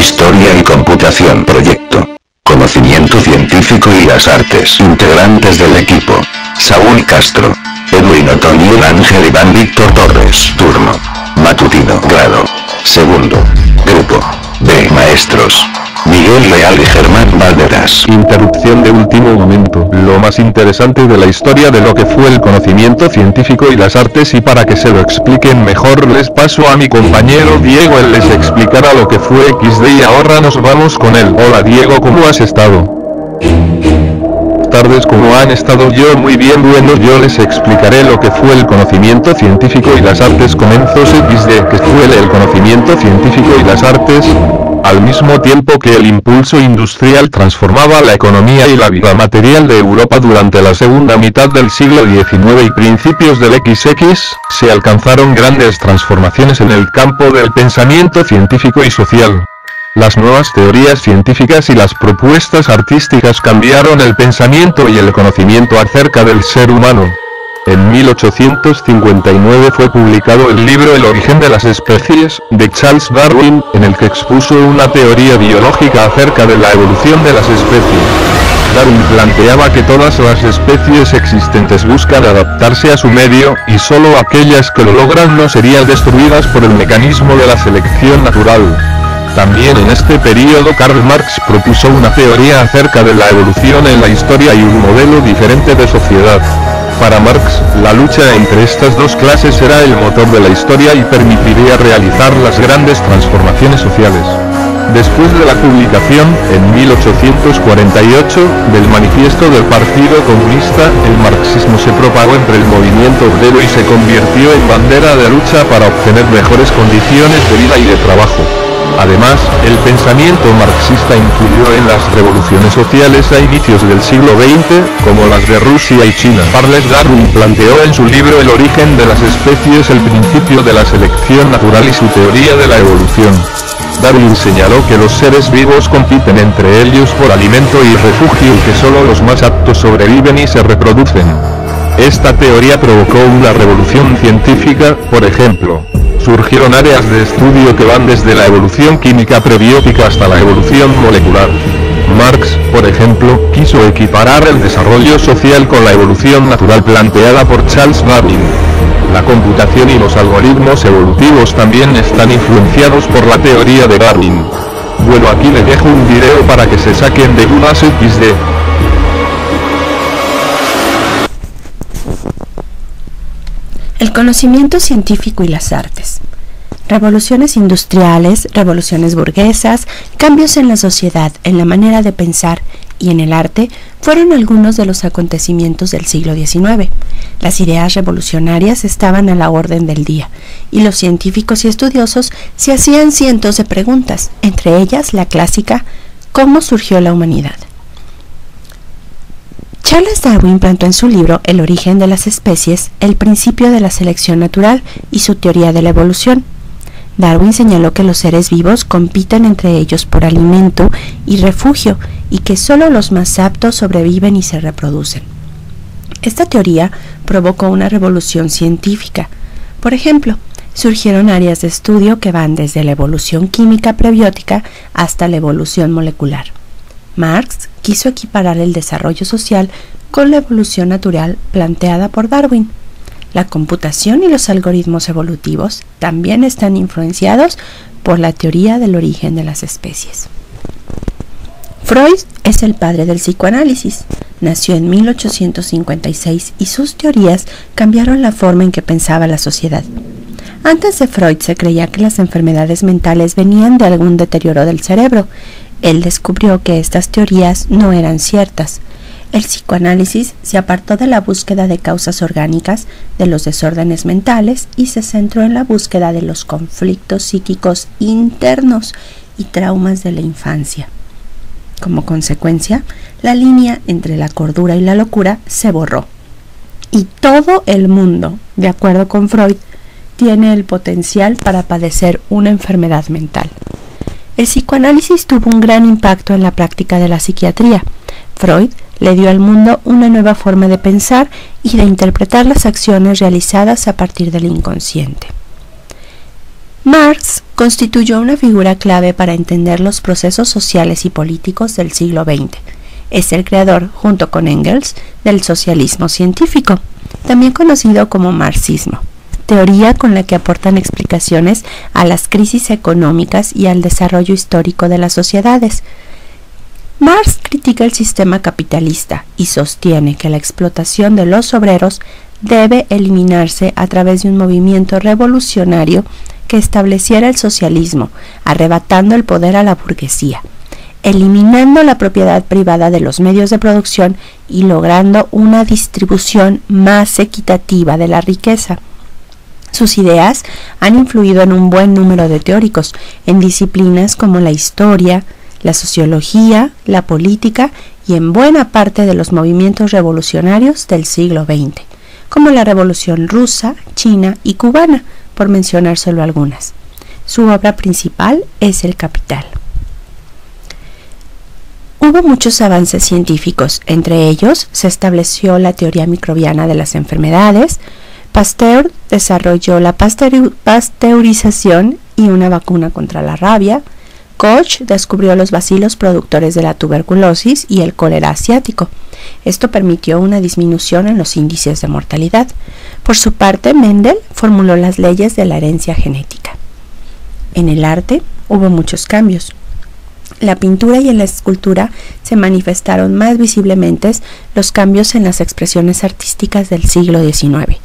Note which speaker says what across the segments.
Speaker 1: Historia y computación. Proyecto. Conocimiento científico y las artes. Integrantes del equipo. Saúl Castro, Edwin Otoniel Ángel Iván Víctor Torres. Turno matutino. Grado segundo. Grupo B. Maestros Miguel Leal y Germán Valderas.
Speaker 2: Interrupción de último momento. Lo más interesante de la historia de lo que fue el conocimiento científico y las artes, y para que se lo expliquen mejor les paso a mi compañero Diego, él les explicará lo que fue XD y ahora nos vamos con él. Hola Diego, ¿cómo has estado? Tardes, ¿cómo han estado? Yo muy bien, bueno, yo les explicaré lo que fue el conocimiento científico y las artes. Comenzos XD, que fue el conocimiento científico y las artes. Al mismo tiempo que el impulso industrial transformaba la economía y la vida material de Europa durante la segunda mitad del siglo XIX y principios del XX, se alcanzaron grandes transformaciones en el campo del pensamiento científico y social. Las nuevas teorías científicas y las propuestas artísticas cambiaron el pensamiento y el conocimiento acerca del ser humano. En 1859 fue publicado el libro El origen de las especies, de Charles Darwin, en el que expuso una teoría biológica acerca de la evolución de las especies. Darwin planteaba que todas las especies existentes buscan adaptarse a su medio, y solo aquellas que lo logran no serían destruidas por el mecanismo de la selección natural. También en este periodo Karl Marx propuso una teoría acerca de la evolución en la historia y un modelo diferente de sociedad. Para Marx, la lucha entre estas dos clases era el motor de la historia y permitiría realizar las grandes transformaciones sociales. Después de la publicación, en 1848, del Manifiesto del Partido Comunista, el marxismo se propagó entre el movimiento obrero y se convirtió en bandera de lucha para obtener mejores condiciones de vida y de trabajo. Además, el pensamiento marxista influyó en las revoluciones sociales a inicios del siglo XX, como las de Rusia y China. Charles Darwin planteó en su libro El origen de las especies el principio de la selección natural y su teoría de la evolución. Darwin señaló que los seres vivos compiten entre ellos por alimento y refugio y que solo los más aptos sobreviven y se reproducen. Esta teoría provocó una revolución científica, por ejemplo. Surgieron áreas de estudio que van desde la evolución química prebiótica hasta la evolución molecular. Marx, por ejemplo, quiso equiparar el desarrollo social con la evolución natural planteada por Charles Darwin. La computación y los algoritmos evolutivos también están influenciados por la teoría de Darwin. Bueno, aquí les dejo un video para que se saquen de dudas XD.
Speaker 3: El conocimiento científico y las artes. Revoluciones industriales, revoluciones burguesas, cambios en la sociedad, en la manera de pensar y en el arte fueron algunos de los acontecimientos del siglo XIX. Las ideas revolucionarias estaban a la orden del día y los científicos y estudiosos se hacían cientos de preguntas, entre ellas la clásica ¿cómo surgió la humanidad? Charles Darwin planteó en su libro El origen de las especies el principio de la selección natural y su teoría de la evolución. Darwin señaló que los seres vivos compiten entre ellos por alimento y refugio y que solo los más aptos sobreviven y se reproducen. Esta teoría provocó una revolución científica. Por ejemplo, surgieron áreas de estudio que van desde la evolución química prebiótica hasta la evolución molecular. Marx quiso equiparar el desarrollo social con la evolución natural planteada por Darwin. La computación y los algoritmos evolutivos también están influenciados por la teoría del origen de las especies. Freud es el padre del psicoanálisis. Nació en 1856 y sus teorías cambiaron la forma en que pensaba la sociedad. Antes de Freud se creía que las enfermedades mentales venían de algún deterioro del cerebro. Él descubrió que estas teorías no eran ciertas. El psicoanálisis se apartó de la búsqueda de causas orgánicas de los desórdenes mentales y se centró en la búsqueda de los conflictos psíquicos internos y traumas de la infancia. Como consecuencia, la línea entre la cordura y la locura se borró. Y todo el mundo, de acuerdo con Freud, tiene el potencial para padecer una enfermedad mental. El psicoanálisis tuvo un gran impacto en la práctica de la psiquiatría. Freud le dio al mundo una nueva forma de pensar y de interpretar las acciones realizadas a partir del inconsciente. Marx constituyó una figura clave para entender los procesos sociales y políticos del siglo XX. Es el creador, junto con Engels, del socialismo científico, también conocido como marxismo, teoría con la que aportan explicaciones a las crisis económicas y al desarrollo histórico de las sociedades. Marx critica el sistema capitalista y sostiene que la explotación de los obreros debe eliminarse a través de un movimiento revolucionario que estableciera el socialismo, arrebatando el poder a la burguesía, eliminando la propiedad privada de los medios de producción y logrando una distribución más equitativa de la riqueza. Sus ideas han influido en un buen número de teóricos, en disciplinas como la historia, la sociología, la política y en buena parte de los movimientos revolucionarios del siglo XX, como la Revolución Rusa, China y Cubana, por mencionar solo algunas. Su obra principal es El Capital. Hubo muchos avances científicos, entre ellos se estableció la teoría microbiana de las enfermedades, Pasteur desarrolló la pasteurización y una vacuna contra la rabia, Koch descubrió los bacilos productores de la tuberculosis y el cólera asiático. Esto permitió una disminución en los índices de mortalidad. Por su parte, Mendel formuló las leyes de la herencia genética. En el arte hubo muchos cambios. La pintura y en la escultura se manifestaron más visiblemente los cambios en las expresiones artísticas del siglo XIX.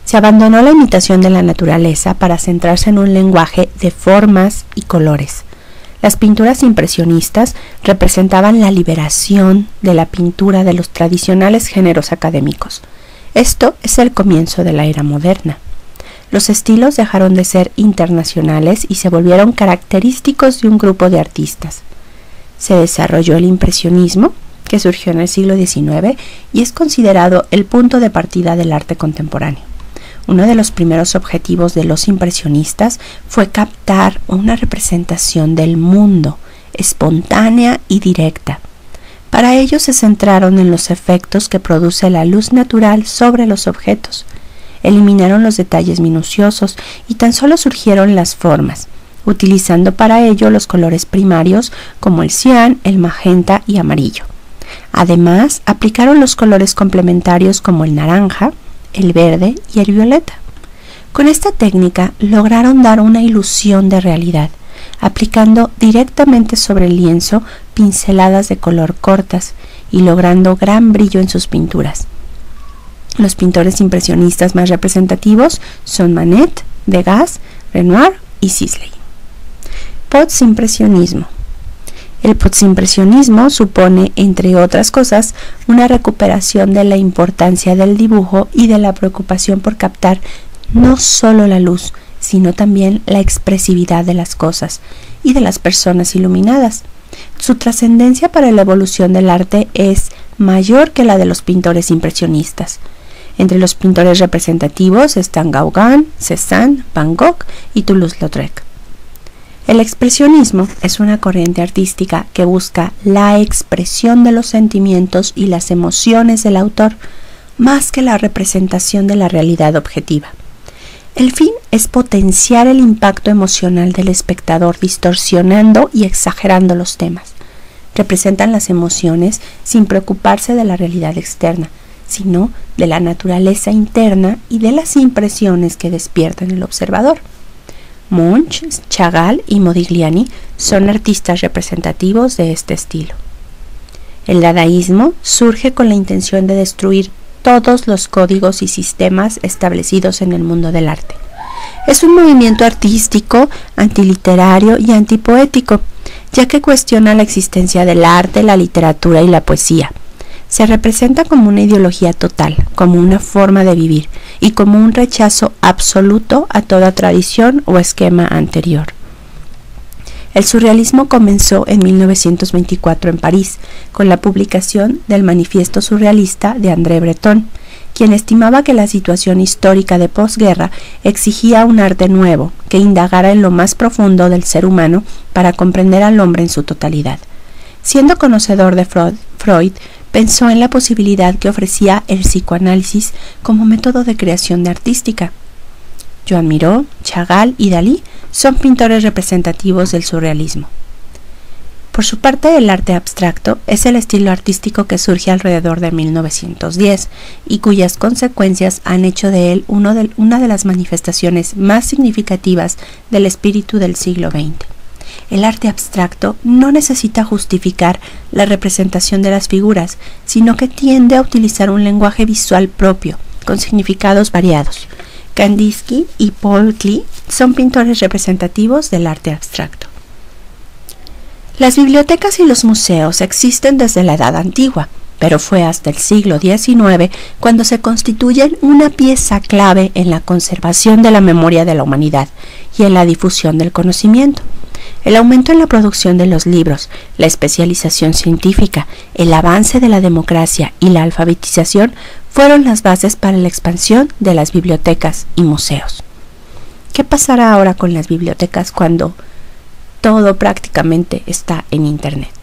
Speaker 3: Se abandonó la imitación de la naturaleza para centrarse en un lenguaje de formas y colores. Las pinturas impresionistas representaban la liberación de la pintura de los tradicionales géneros académicos. Esto es el comienzo de la era moderna. Los estilos dejaron de ser internacionales y se volvieron característicos de un grupo de artistas. Se desarrolló el impresionismo, que surgió en el siglo XIX y es considerado el punto de partida del arte contemporáneo. Uno de los primeros objetivos de los impresionistas fue captar una representación del mundo, espontánea y directa. Para ello se centraron en los efectos que produce la luz natural sobre los objetos. Eliminaron los detalles minuciosos y tan solo surgieron las formas, utilizando para ello los colores primarios como el cian, el magenta y amarillo. Además, aplicaron los colores complementarios como el naranja, el verde y el violeta. Con esta técnica lograron dar una ilusión de realidad, aplicando directamente sobre el lienzo pinceladas de color cortas y logrando gran brillo en sus pinturas. Los pintores impresionistas más representativos son Manet, Degas, Renoir y Sisley. Postimpresionismo. El postimpresionismo supone, entre otras cosas, una recuperación de la importancia del dibujo y de la preocupación por captar no solo la luz, sino también la expresividad de las cosas y de las personas iluminadas. Su trascendencia para la evolución del arte es mayor que la de los pintores impresionistas. Entre los pintores representativos están Gauguin, Cézanne, Van Gogh y Toulouse-Lautrec. El expresionismo es una corriente artística que busca la expresión de los sentimientos y las emociones del autor, más que la representación de la realidad objetiva. El fin es potenciar el impacto emocional del espectador distorsionando y exagerando los temas. Representan las emociones sin preocuparse de la realidad externa, sino de la naturaleza interna y de las impresiones que despierta en el observador. Munch, Chagall y Modigliani son artistas representativos de este estilo. El dadaísmo surge con la intención de destruir todos los códigos y sistemas establecidos en el mundo del arte. Es un movimiento artístico, antiliterario y antipoético, ya que cuestiona la existencia del arte, la literatura y la poesía. Se representa como una ideología total, como una forma de vivir y como un rechazo absoluto a toda tradición o esquema anterior. El surrealismo comenzó en 1924 en París, con la publicación del Manifiesto Surrealista de André Breton, quien estimaba que la situación histórica de posguerra exigía un arte nuevo que indagara en lo más profundo del ser humano para comprender al hombre en su totalidad. Siendo conocedor de Freud, pensó en la posibilidad que ofrecía el psicoanálisis como método de creación artística. Joan Miró, Chagall y Dalí son pintores representativos del surrealismo. Por su parte, el arte abstracto es el estilo artístico que surge alrededor de 1910 y cuyas consecuencias han hecho de él una de las manifestaciones más significativas del espíritu del siglo XX. El arte abstracto no necesita justificar la representación de las figuras, sino que tiende a utilizar un lenguaje visual propio, con significados variados. Kandinsky y Paul Klee son pintores representativos del arte abstracto. Las bibliotecas y los museos existen desde la Edad Antigua, pero fue hasta el siglo XIX cuando se constituyen una pieza clave en la conservación de la memoria de la humanidad y en la difusión del conocimiento. El aumento en la producción de los libros, la especialización científica, el avance de la democracia y la alfabetización fueron las bases para la expansión de las bibliotecas y museos. ¿Qué pasará ahora con las bibliotecas cuando todo prácticamente está en Internet?